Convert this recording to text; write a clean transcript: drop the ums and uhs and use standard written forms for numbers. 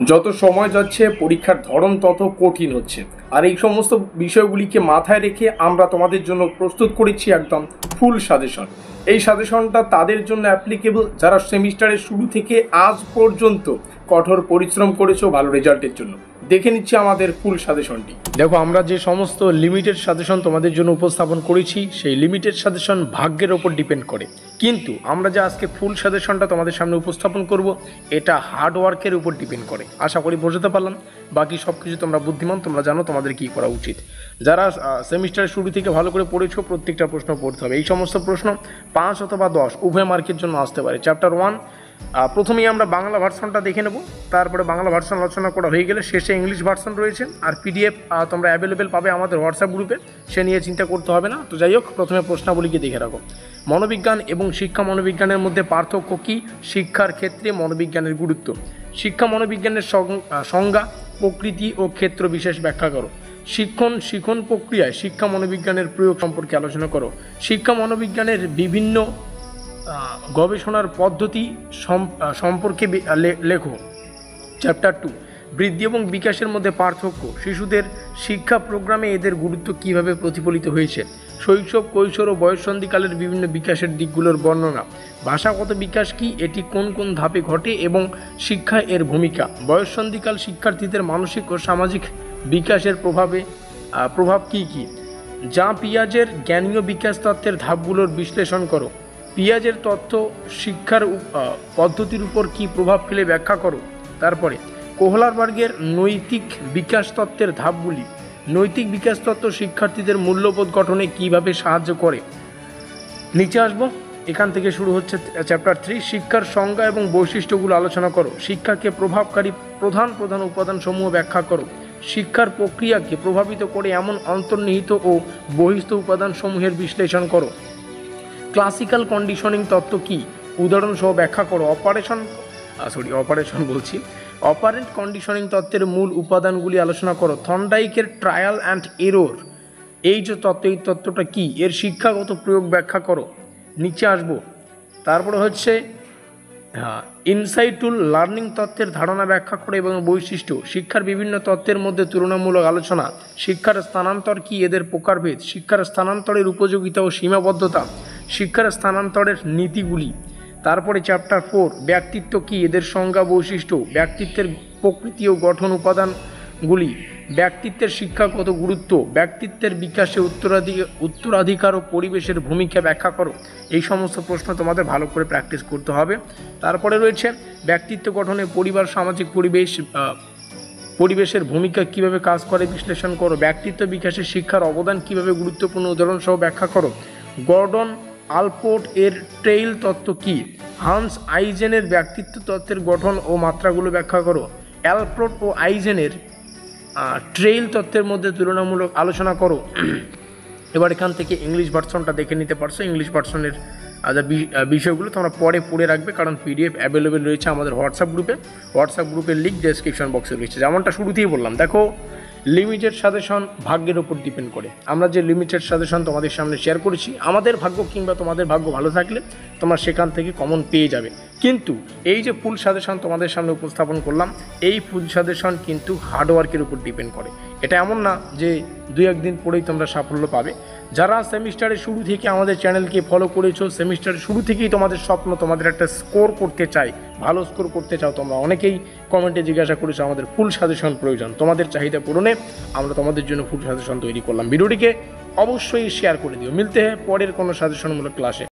যত সময় যাচ্ছে পরীক্ষার ধরন তত কঠিন হচ্ছে, আর এই সমস্ত বিষয়গুলিকে মাথায় রেখে আমরা তোমাদের জন্য প্রস্তুত করেছি একদম ফুল সাজেশন। এই সাজেশনটা তাদের জন্য অ্যাপ্লিকেবল যারা সেমিস্টারের শুরু থেকে আজ পর্যন্ত কঠোর পরিশ্রম করেছো ভালো রেজাল্টের জন্য। দেখে নিচ্ছি আমাদের ফুল সাজেশনটি। দেখো, আমরা যে সমস্ত লিমিটেড সাজেশন তোমাদের জন্য উপস্থাপন করেছি সেই লিমিটেড সাজেশন ভাগ্যের ওপর ডিপেন্ড করে, কিন্তু আমরা যে আজকে ফুল সাজেশনটা তোমাদের সামনে উপস্থাপন করব এটা হার্ড ওয়ার্কের উপর ডিপেন্ড করে। আশা করি বোঝাতে পারলাম। বাকি সব কিছু তোমরা বুদ্ধিমান, তোমরা জানো তোমাদের কী করা উচিত। যারা সেমিস্টারের শুরু থেকে ভালো করে পড়েছো প্রত্যেকটা প্রশ্ন পড়তে হবে। এই সমস্ত প্রশ্ন 5 অথবা 10 উভয় মার্কের জন্য আসতে পারে। চ্যাপ্টার 1 প্রথমেই আমরা বাংলা ভার্সনটা দেখে নেব, তারপরে বাংলা ভার্সন আলোচনা করা হয়ে গেলে শেষে ইংলিশ ভার্সন রয়েছে, আর পিডিএফ তোমরা অ্যাভেলেবেল পাবে আমাদের হোয়াটসঅ্যাপ গ্রুপে, সে নিয়ে চিন্তা করতে হবে না। তো যাই হোক, প্রথমে প্রশ্নাবলীকে দেখে রাখো। মনোবিজ্ঞান এবং শিক্ষা মনোবিজ্ঞানের মধ্যে পার্থক্য কী? শিক্ষার ক্ষেত্রে মনোবিজ্ঞানের গুরুত্ব। শিক্ষা মনোবিজ্ঞানের সংজ্ঞা, প্রকৃতি ও ক্ষেত্র বিশেষ ব্যাখ্যা করো। শিক্ষণ প্রক্রিয়ায় শিক্ষা মনোবিজ্ঞানের প্রয়োগ সম্পর্কে আলোচনা করো। শিক্ষা মনোবিজ্ঞানের বিভিন্ন গবেষণার পদ্ধতি সম্পর্কে লেখো। চ্যাপ্টার 2 বৃদ্ধি এবং বিকাশের মধ্যে পার্থক্য। শিশুদের শিক্ষা প্রোগ্রামে এদের গুরুত্ব কীভাবে প্রতিফলিত হয়েছে। শৈশব, কৈশোর ও বয়ঃসন্ধিকালের বিভিন্ন বিকাশের দিকগুলোর বর্ণনা। ভাষাগত বিকাশ কি, এটি কোন কোন ধাপে ঘটে এবং শিক্ষায় এর ভূমিকা। বয়ঃসন্ধিকাল শিক্ষার্থীদের মানসিক ও সামাজিক বিকাশের প্রভাব কী কী। যা পিয়াজের জ্ঞানীয় বিকাশ তত্ত্বের ধাপগুলোর বিশ্লেষণ করো। পিয়াজের তথ্য শিক্ষার পদ্ধতির উপর কী প্রভাব ফেলে ব্যাখ্যা করো। তারপরে কোহলারবার্গের নৈতিক বিকাশ তত্ত্বের ধাপগুলি। নৈতিক বিকাশ তত্ত্ব শিক্ষার্থীদের মূল্যবোধ গঠনে কিভাবে সাহায্য করে। নিচে আসবো, এখান থেকে শুরু হচ্ছে চ্যাপ্টার 3 শিক্ষার সংজ্ঞা এবং বৈশিষ্ট্যগুলো আলোচনা করো। শিক্ষাকে প্রভাবকারী প্রধান উপাদানসমূহ ব্যাখ্যা করো। শিক্ষার প্রক্রিয়াকে প্রভাবিত করে এমন অন্তর্নিহিত ও বহিস্থ উপাদানসমূহের বিশ্লেষণ করো। ক্লাসিক্যাল কন্ডিশনিং তত্ত্ব কী, উদাহরণসহ ব্যাখ্যা করো। অপারেন্ট কন্ডিশনিং তত্ত্বের মূল উপাদানগুলি আলোচনা করো। থর্নডাইকের ট্রায়াল অ্যান্ড এরর, এই যে তত্ত্ব, এই তত্ত্বটা কী, এর শিক্ষাগত প্রয়োগ ব্যাখ্যা করো। নিচে আসবো, তারপরে হচ্ছে ইনসাইটুল লার্নিং তত্ত্বের ধারণা ব্যাখ্যা করে এবং বৈশিষ্ট্য। শিক্ষার বিভিন্ন তত্ত্বের মধ্যে তুলনামূলক আলোচনা। শিক্ষার স্থানান্তর কী, এদের প্রকারভেদ। শিক্ষার স্থানান্তরের উপযোগিতা ও সীমাবদ্ধতা। শিক্ষার স্থানান্তরের নীতিগুলি। তারপরে চ্যাপ্টার 4 ব্যক্তিত্ব কী, এদের সংজ্ঞা, বৈশিষ্ট্য। ব্যক্তিত্বের প্রকৃতি ও গঠন উপাদানগুলি। ব্যক্তিত্বের শিক্ষাগত গুরুত্ব। ব্যক্তিত্বের বিকাশে উত্তরাধিকার ও পরিবেশের ভূমিকা ব্যাখ্যা করো। এই সমস্ত প্রশ্ন তোমাদের ভালো করে প্র্যাকটিস করতে হবে। তারপরে রয়েছে ব্যক্তিত্ব গঠনে পরিবার, সামাজিক পরিবেশের ভূমিকা কিভাবে কাজ করে বিশ্লেষণ করো। ব্যক্তিত্ব বিকাশে শিক্ষার অবদান কিভাবে গুরুত্বপূর্ণ, উদাহরণসহ ব্যাখ্যা করো। গর্ডন আলপোর্ট এর ট্রেইল তত্ত্ব কী। হান্স আইজেনের ব্যক্তিত্ব তত্ত্বের গঠন ও মাত্রাগুলো ব্যাখ্যা করো। অ্যালপোর্ট ও আইজেনের ট্রেইল তত্ত্বের মধ্যে তুলনামূলক আলোচনা করো। এবার এখান থেকে ইংলিশ ভার্সনটা দেখে নিতে পারছো। ইংলিশ ভার্সনের বিষয়গুলো তোমরা পরে পড়ে রাখবে, কারণ পিডিএফ অ্যাভেলেবেল রয়েছে আমাদের হোয়াটসঅ্যাপ গ্রুপের লিঙ্ক ডেসক্রিপশন বক্সে রয়েছে। যেমনটা শুরুতেই বললাম, দেখো লিমিটেড সাজেশন ভাগ্যের ওপর ডিপেন্ড করে। আমরা যে লিমিটেড সাজেশন তোমাদের সামনে শেয়ার করেছি, আমাদের ভাগ্য কিংবা তোমাদের ভাগ্য ভালো থাকলে তোমরা সেখান থেকে কমন পেয়ে যাবে। কিন্তু এই যে ফুল সাজেশন তোমাদের সামনে উপস্থাপন করলাম, এই ফুল সাজেশন কিন্তু হার্ডওয়ার্কের উপর ডিপেন্ড করে। এটা এমন না যে 2-1 দিন পরেই তোমরা সাফল্য পাবে। যারা সেমিস্টারের শুরু থেকে আমাদের চ্যানেলকে ফলো করেছো, সেমিস্টারের শুরু থেকেই তোমাদের স্বপ্ন তোমাদের একটা স্কোর করতে চাই, ভালো স্কোর করতে চাও, তোমরা অনেকেই কমেন্টে জিজ্ঞাসা করেছো আমাদের ফুল সাজেশন প্রয়োজন। তোমাদের চাহিদা পূরণে আমরা তোমাদের জন্য ফুল সাজেশন তৈরি করলাম। ভিডিওটিকে অবশ্যই শেয়ার করে দিও। মিলতে হয় পরের কোনো সাজেশনমূলক ক্লাসে।